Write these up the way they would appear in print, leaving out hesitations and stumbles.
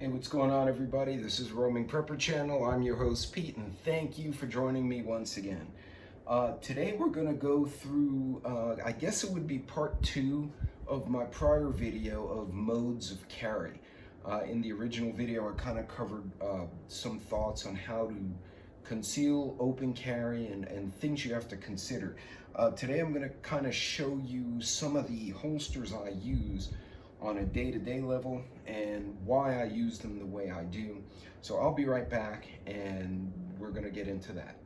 Hey, what's going on, everybody? This is Roaming Prepper Channel. I'm your host, Pete, and thank you for joining me once again. Today we're going to go through, I guess it would be part 2 of my prior video of modes of carry. In the original video, I kind of covered some thoughts on how to conceal, open carry, and things you have to consider. Today I'm going to kind of show you some of the holsters I use on a day-to-day level and why I use them the way I do. So I'll be right back and we're going to get into that.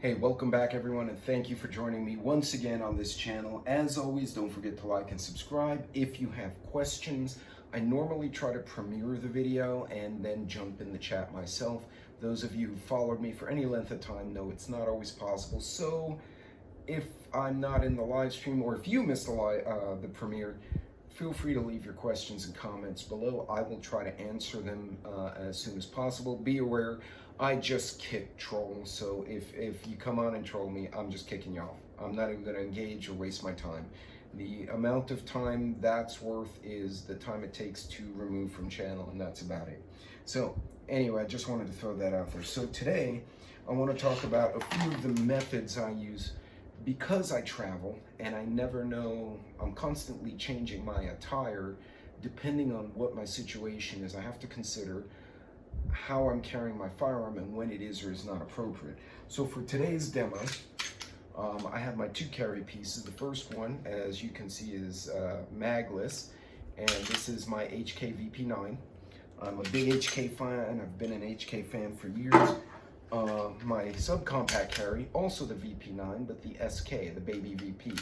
Hey, welcome back everyone, and thank you for joining me once again on this channel. As always, don't forget to like and subscribe. If you have questions, I normally try to premiere the video and then jump in the chat myself. Those of you who followed me for any length of time know it's not always possible. So if I'm not in the live stream, or if you missed the premiere, feel free to leave your questions and comments below. I will try to answer them as soon as possible. Be aware, I just kick trolls, so if you come on and troll me, I'm just kicking you off. I'm not even going to engage or waste my time. The amount of time that's worth is the time it takes to remove from channel, and that's about it. So anyway, I just wanted to throw that out there. So today, I want to talk about a few of the methods I use because I travel and I never know. I'm constantly changing my attire depending on what my situation is. I have to consider how I'm carrying my firearm and when it is or is not appropriate. So for today's demo, I have my 2 carry pieces. The first one, as you can see, is magless, and this is my HK VP9. I'm a big HK fan. I've been an HK fan for years. My subcompact carry, also the VP9, but the SK, the baby VP.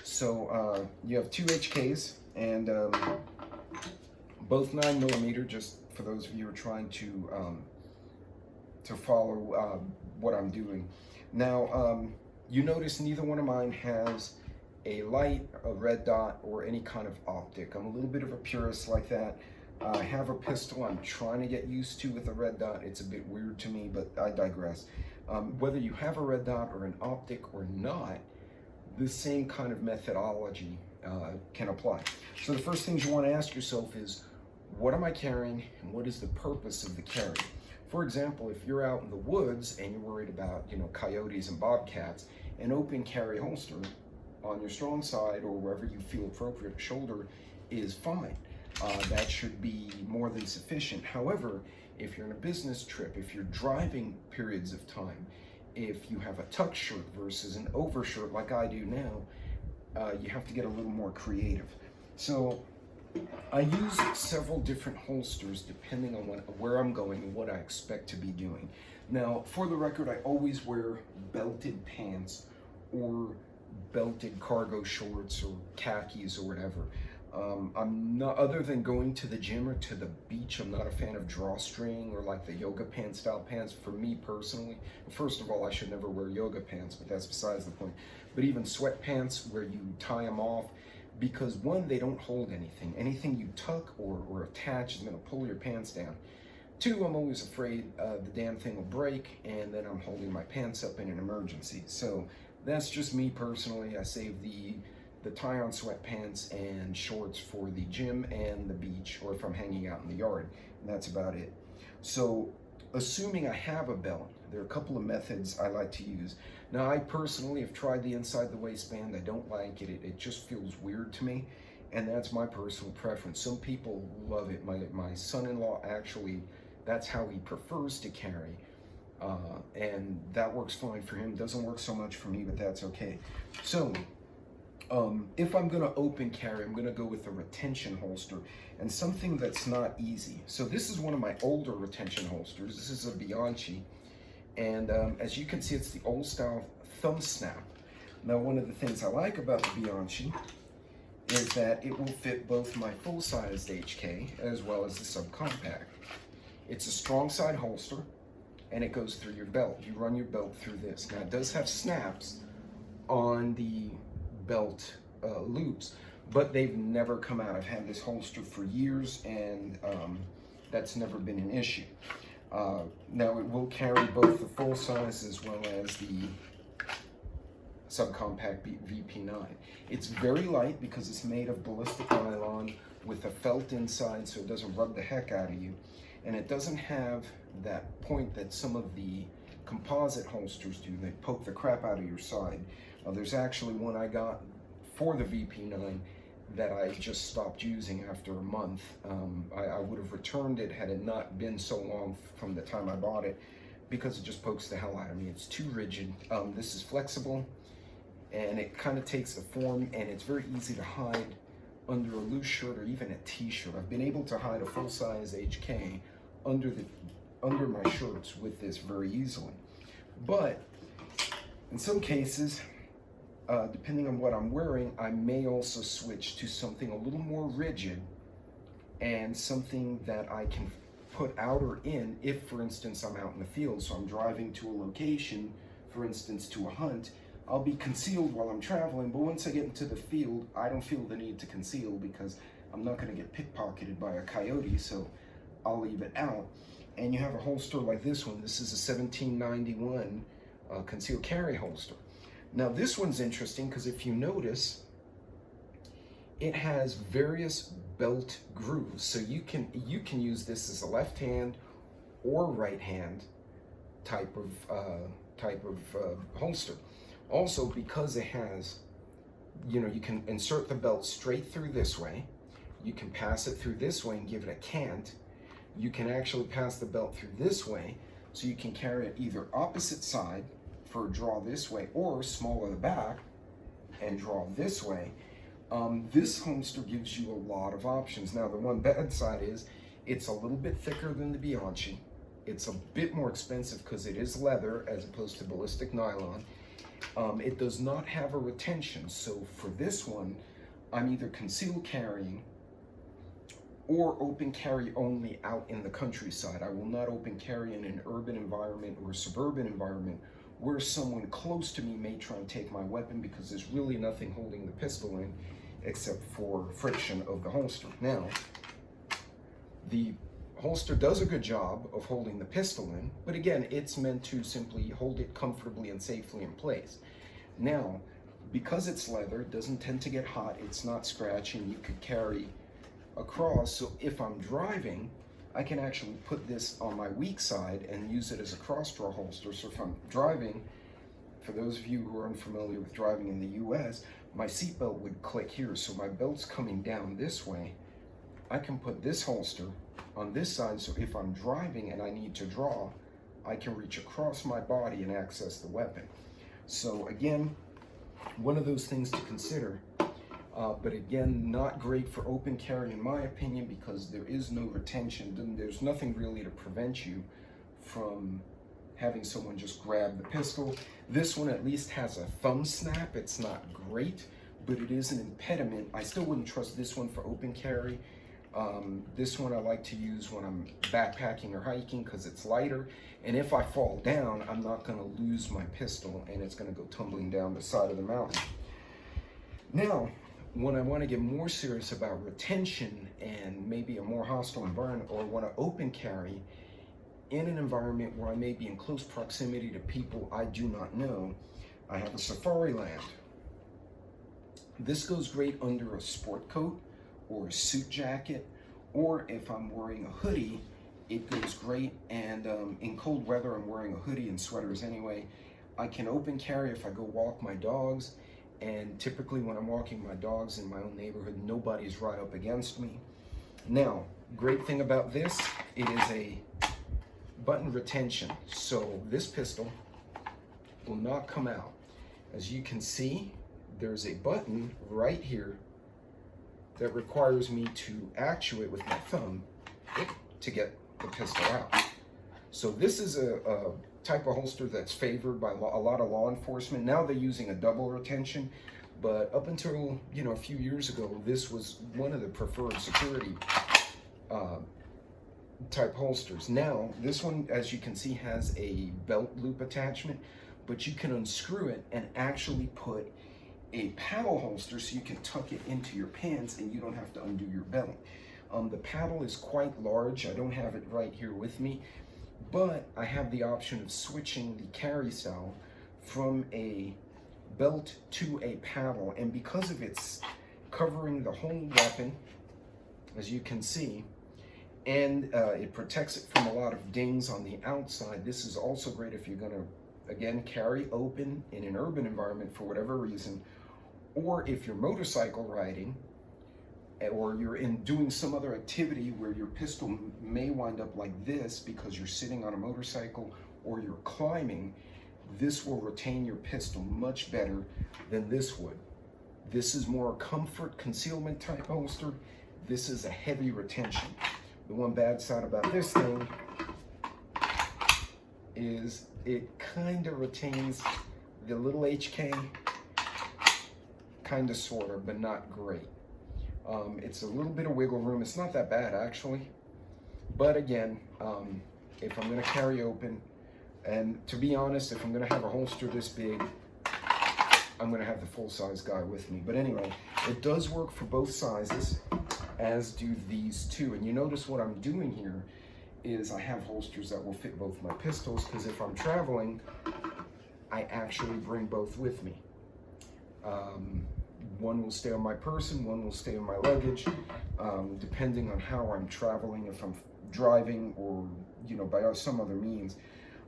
So you have 2 HKs, and both 9mm, just for those of you who are trying to follow what I'm doing. Now, you notice neither one of mine has a light, a red dot, or any kind of optic. I'm a little bit of a purist like that. I have a pistol I'm trying to get used to with a red dot. It's a bit weird to me, but I digress. Whether you have a red dot or an optic or not, the same kind of methodology can apply. So the first things you want to ask yourself is, what am I carrying and what is the purpose of the carry? For example, if you're out in the woods and you're worried about, coyotes and bobcats, an open carry holster on your strong side or wherever you feel appropriate, shoulder, is fine. That should be more than sufficient. However, if you're on a business trip, if you're driving periods of time, if you have a tuck shirt versus an overshirt like I do now, you have to get a little more creative. So I use several different holsters depending on where I'm going and what I expect to be doing. Now, for the record, I always wear belted pants or belted cargo shorts or khakis or whatever. I'm not, other than going to the gym or to the beach, I'm not a fan of drawstring or like the yoga pant style pants. For me personally, first of all, I should never wear yoga pants, but that's besides the point. But even sweatpants where you tie them off, because one, they don't hold anything. Anything you tuck or attach is going to pull your pants down. 2, I'm always afraid the damn thing will break, and then I'm holding my pants up in an emergency. So that's just me personally. I save the tie-on sweatpants and shorts for the gym and the beach, or if I'm hanging out in the yard. And that's about it. So assuming I have a belt, there are a couple of methods I like to use. Now, I personally have tried the inside the waistband. I don't like it. It just feels weird to me, and that's my personal preference. Some people love it. My son-in-law, actually, that's how he prefers to carry, and that works fine for him. Doesn't work so much for me, but that's okay. So if I'm going to open carry, I'm going to go with a retention holster, and something that's not easy. So this is one of my older retention holsters. This is a Bianchi, and as you can see, it's the old style thumb snap. Now, one of the things I like about the Bianchi is that it will fit both my full-sized HK as well as the subcompact. It's a strong side holster, and it goes through your belt. You run your belt through this. Now, it does have snaps on the belt loops, but they've never come out. I've had this holster for years, and that's never been an issue. Now it will carry both the full size as well as the subcompact VP9. It's very light because it's made of ballistic nylon with a felt inside, so it doesn't rub the heck out of you. And it doesn't have that point that some of the composite holsters do. They poke the crap out of your side. There's actually one I got for the VP9 that I just stopped using after a month. I would have returned it had it not been so long from the time I bought it, because it just pokes the hell out of me. It's too rigid. This is flexible, and it kind of takes the form, and it's very easy to hide under a loose shirt or even a t-shirt. I've been able to hide a full-size HK under my shirts with this very easily. But in some cases, depending on what I'm wearing, I may also switch to something a little more rigid and something that I can put out or in if, for instance, I'm out in the field. So I'm driving to a location, for instance, to a hunt. I'll be concealed while I'm traveling, but once I get into the field, I don't feel the need to conceal because I'm not going to get pickpocketed by a coyote, so I'll leave it out. And you have a holster like this one. This is a 1791 concealed carry holster. Now this one's interesting because if you notice, it has various belt grooves. So you can use this as a left hand or right hand type of holster. Also, because it has, you can insert the belt straight through this way. You can pass it through this way and give it a cant. You can actually pass the belt through this way, so you can carry it either opposite side for a draw this way, or smaller the back and draw this way. This holster gives you a lot of options. Now, the one bad side is it's a little bit thicker than the Bianchi. It's a bit more expensive because it is leather as opposed to ballistic nylon. It does not have a retention, so for this one, I'm either concealed carrying or open carry only out in the countryside. I will not open carry in an urban environment or suburban environment where someone close to me may try and take my weapon, because there's really nothing holding the pistol in except for friction of the holster. Now, the holster does a good job of holding the pistol in, but again, it's meant to simply hold it comfortably and safely in place. Now, because it's leather, it doesn't tend to get hot, it's not scratching, you could carry across, so if I'm driving, I can actually put this on my weak side and use it as a cross-draw holster. So if I'm driving, for those of you who are unfamiliar with driving in the US, my seatbelt would click here, so my belt's coming down this way. I can put this holster on this side, so if I'm driving and I need to draw, I can reach across my body and access the weapon. So again, one of those things to consider, but again, not great for open carry in my opinion, because there is no retention. There's nothing really to prevent you from having someone just grab the pistol. This one at least has a thumb snap. It's not great, but it is an impediment. I still wouldn't trust this one for open carry. This one I like to use when I'm backpacking or hiking because it's lighter, and if I fall down, I'm not going to lose my pistol and it's going to go tumbling down the side of the mountain. Now, when I want to get more serious about retention and maybe a more hostile environment, or want to open carry in an environment where I may be in close proximity to people I do not know, I have a Safari Land. This goes great under a sport coat or a suit jacket, or if I'm wearing a hoodie, it goes great. And in cold weather, I'm wearing a hoodie and sweaters anyway. I can open carry if I go walk my dogs, and typically when I'm walking my dogs in my own neighborhood, nobody's right up against me. Now, great thing about this, it is a button retention, so this pistol will not come out. As you can see, there's a button right here that requires me to actuate with my thumb to get the pistol out. So this is a type of holster that's favored by a lot of law enforcement. Now they're using a double retention, but up until a few years ago, this was one of the preferred security type holsters. Now this one, as you can see, has a belt loop attachment, but you can unscrew it and actually put a paddle holster so you can tuck it into your pants and you don't have to undo your belt. The paddle is quite large. I don't have it right here with me, but I have the option of switching the carry style from a belt to a paddle, and because of its covering the whole weapon, as you can see, and it protects it from a lot of dings on the outside. This is also great if you're going to, again, carry open in an urban environment for whatever reason, or if you're motorcycle riding, or you're doing some other activity where your pistol may wind up like this because you're sitting on a motorcycle or you're climbing. This will retain your pistol much better than this would. This is more comfort concealment type holster. This is a heavy retention. The one bad side about this thing is it kind of retains the little HK, kind of sort of, but not great. It's a little bit of wiggle room. It's not that bad actually, but again, if I'm going to carry open, and to be honest, if I'm going to have a holster this big, I'm going to have the full-size guy with me. But anyway, it does work for both sizes, as do these two. And you notice what I'm doing here is I have holsters that will fit both my pistols, because if I'm traveling, I actually bring both with me. One will stay on my person, one will stay on my luggage, depending on how I'm traveling, if I'm driving or, you know, by some other means.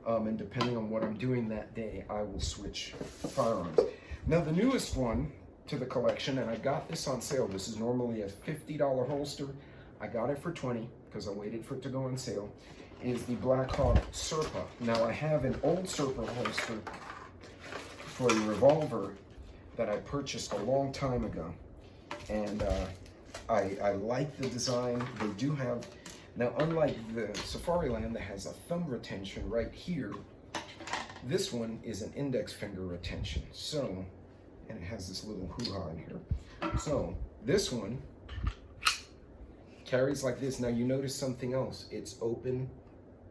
And depending on what I'm doing that day, I will switch firearms. Now, the newest one to the collection, and I got this on sale. This is normally a $50 holster. I got it for $20 because I waited for it to go on sale, is the Black Hawk Serpa. Now, I have an old Serpa holster for a revolver that I purchased a long time ago, and I like the design. They do have, now unlike the Safariland that has a thumb retention right here, this one is an index finger retention. So, and it has this little hoo-ha in here. So this one carries like this. Now you notice something else. It's open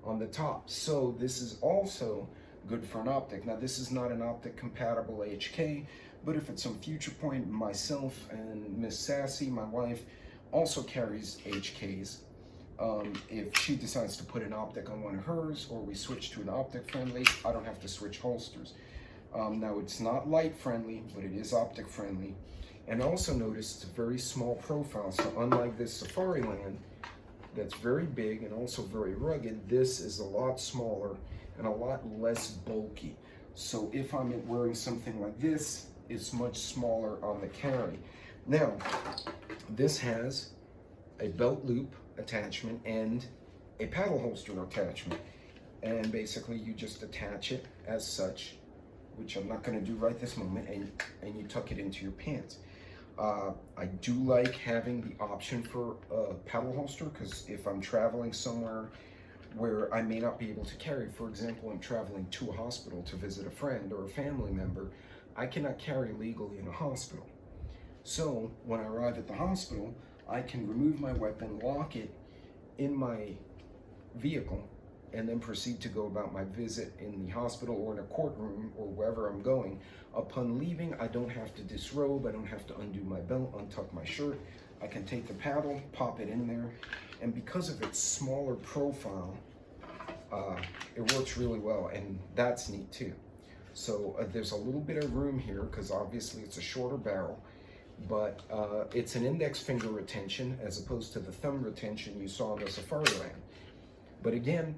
on the top. So this is also good for an optic. Now this is not an optic compatible HK, but if at some future point myself and Miss Sassy, my wife, also carries HKs, if she decides to put an optic on one of hers, or we switch to an optic friendly, I don't have to switch holsters. Now it's not light friendly, but it is optic friendly. And also notice it's a very small profile. So unlike this Safariland, that's very big and also very rugged, this is a lot smaller and a lot less bulky. So if I'm wearing something like this, it's much smaller on the carry. Now, this has a belt loop attachment and a paddle holster attachment. And basically you just attach it as such, which I'm not going to do right this moment, and you tuck it into your pants. I do like having the option for a paddle holster, because if I'm traveling somewhere where I may not be able to carry, for example, I'm traveling to a hospital to visit a friend or a family member, I cannot carry legally in a hospital. So when I arrive at the hospital, I can remove my weapon, lock it in my vehicle, and then proceed to go about my visit in the hospital or in a courtroom or wherever I'm going. Upon leaving, I don't have to disrobe, I don't have to undo my belt, untuck my shirt. I can take the paddle, pop it in there, and because of its smaller profile, it works really well, and that's neat too. So there's a little bit of room here, because obviously it's a shorter barrel, but it's an index finger retention as opposed to the thumb retention you saw in the Safariland. But again,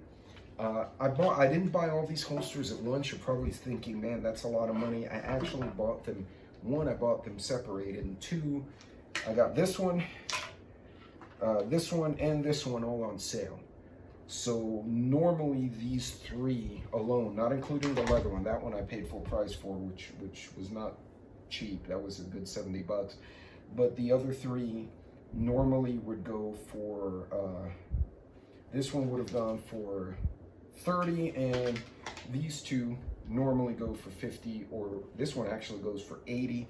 I didn't buy all these holsters at once. You're probably thinking, man, that's a lot of money. I actually bought them. One, I bought them separated, and two, I got this one, and this one all on sale. So normally these three alone, not including the leather one, that one I paid full price for, which was not cheap. That was a good 70 bucks. But the other three normally would go for, this one would have gone for 30, and these two normally go for 50, or this one actually goes for 80.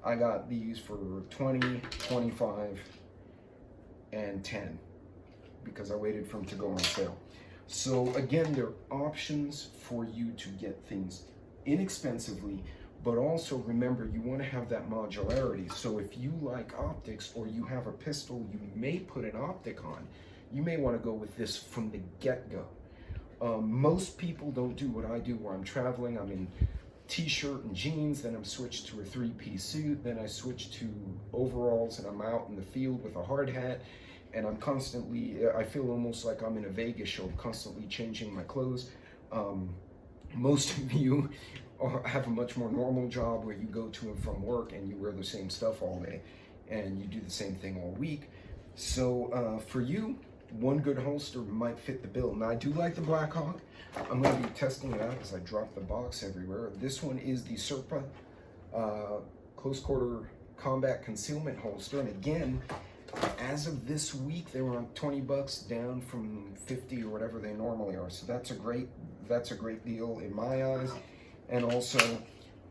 I got these for 20, 25, and 10 because I waited for them to go on sale. So again, there are options for you to get things inexpensively, But also remember, you want to have that modularity. So if you like optics or you have a pistol you may put an optic on, you may want to go with this from the get-go. Most people don't do what I do, where I'm traveling, I'm in t-shirt and jeans, then I'm switched to a three-piece suit, then I switch to overalls, and I'm out in the field with a hard hat, and I'm constantly, I feel almost like I'm in a Vegas show, constantly changing my clothes. Most of you have a much more normal job where you go to and from work and you wear the same stuff all day and you do the same thing all week. So for you, one good holster might fit the bill. Now I do like the Blackhawk. I'm going to be testing it out because I dropped the box everywhere. This one is the Sitrep close quarter combat concealment holster, and again, as of this week, they were on 20 bucks, down from 50 or whatever they normally are. So that's a great deal in my eyes. And also,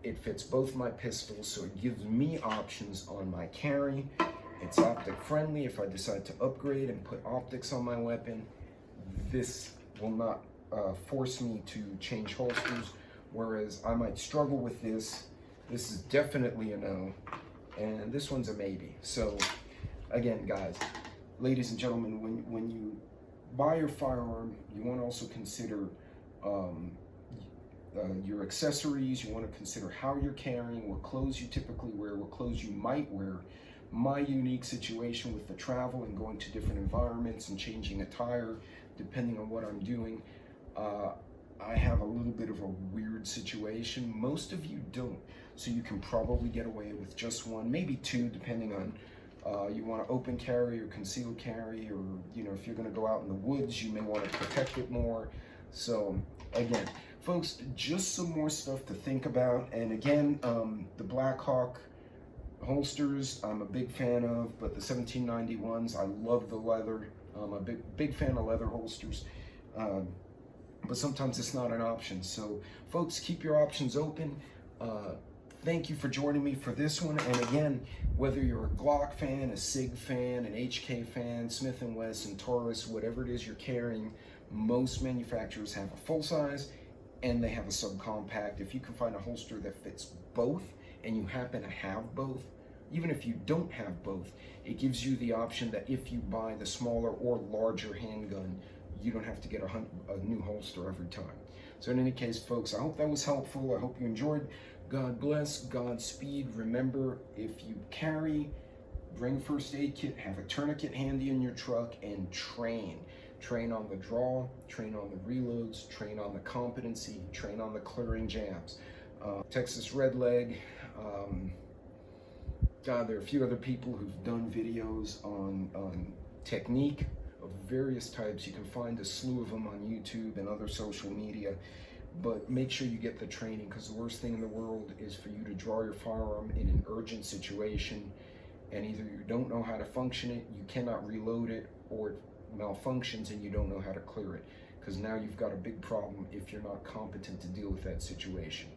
it fits both my pistols, so it gives me options on my carry. It's optic friendly. If I decide to upgrade and put optics on my weapon, this will not force me to change holsters, whereas I might struggle with this. This is definitely a no, and this one's a maybe. So again, guys, ladies and gentlemen, when you buy your firearm, you want to also consider your accessories. You want to consider how you're carrying, what clothes you typically wear, what clothes you might wear. My unique situation with the travel and going to different environments and changing attire depending on what I'm doing, I have a little bit of a weird situation. Most of you don't, so you can probably get away with just one, maybe two, depending on you want to open carry or concealed carry, or if you're going to go out in the woods, you may want to protect it more. So again, folks, just some more stuff to think about. And again, the Blackhawk holsters I'm a big fan of, but the 1791s, I love the leather. I'm a big fan of leather holsters, but sometimes it's not an option. So folks, keep your options open. Thank you for joining me for this one. And again, whether you're a Glock fan, a SIG fan, an HK fan, Smith & Wesson, Taurus, whatever it is you're carrying, most manufacturers have a full size and they have a subcompact. If you can find a holster that fits both and you happen to have both, even if you don't have both, it gives you the option that if you buy the smaller or larger handgun, you don't have to get a new holster every time. So in any case, folks, I hope that was helpful. I hope you enjoyed. God bless, Godspeed. Remember, if you carry, bring a first aid kit, have a tourniquet handy in your truck, and train. Train on the draw, train on the reloads, train on the competency, train on the clearing jabs. Texas Red Leg, God, there are a few other people who've done videos on technique of various types. You can find a slew of them on YouTube and other social media, but make sure you get the training, because the worst thing in the world is for you to draw your firearm in an urgent situation and either you don't know how to function it, you cannot reload it, or it malfunctions and you don't know how to clear it, because now you've got a big problem if you're not competent to deal with that situation.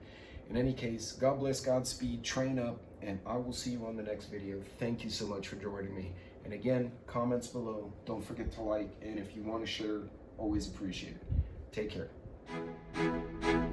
In any case, God bless, Godspeed, train up, and I will see you on the next video. Thank you so much for joining me. And again, comments below. Don't forget to like, and if you want to share, always appreciate it. Take care.